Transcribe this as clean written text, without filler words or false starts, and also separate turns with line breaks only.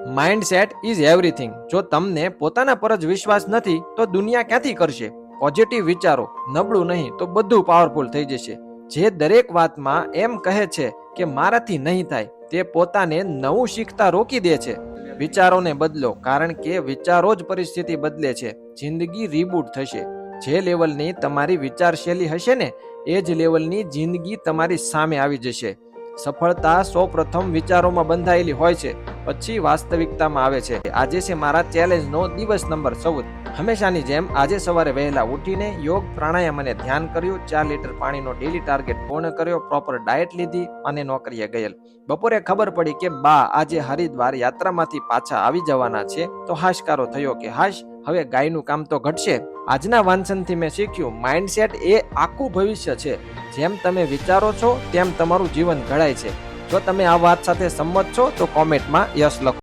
Mindset is everything. જો તમને પોતાના પર જ વિશ્વાસ નથી તો દુનિયા ક્યાંથી કરશે? પોઝિટિવ વિચારો, નબળું નહીં તો બધું પાવરફુલ થઈ જશે. જે દરેક વાતમાં એમ કહે છે કે મારાથી નહીં થાય, તે પોતાને નવું શીખતા રોકી દે છે. વિચારોને બદલો, કારણ કે વિચારો જ પરિસ્થિતિ બદલે છે. જિંદગી રીબૂટ થશે. જે લેવલની તમારી વિચારશૈલી હશે ને, એ જ લેવલની જિંદગી તમારી સામે આવી જશે. સફળતા સૌપ્રથમ વિચારોમાં બંધાયેલી હોય છે, પછી વાસ્તવિકતામાં આવે છે. આજે છે મારા ચેલેન્જનો દિવસ નંબર 14. હંમેશાની જેમ આજે સવારે વહેલા ઉઠીને યોગ, પ્રાણાયામ અને ધ્યાન કર્યું. 4 લીટર પાણીનો ડેલી ટાર્ગેટ પૂર્ણ કર્યો. પ્રોપર ડાયટ લીધી અને નોકરીએ ગયેલ. બપોરે ખબર પડી કે બા આજે હરિદ્વાર યાત્રામાંથી પાછા આવી જવાના છે, તો હાશકારો થયો કે હાશ, હવે ગાયનું કામ તો ઘટશે. આજના વાંચનથી મેં શીખ્યું, માઇન્ડસેટ એ આખું ભવિષ્ય છે. જેમ તમે વિચારો છો તેમ તમારું જીવન ઘડાય છે. જો તમે આ વાત સાથે સંમત છો તો કોમેન્ટમાં યસ લખો.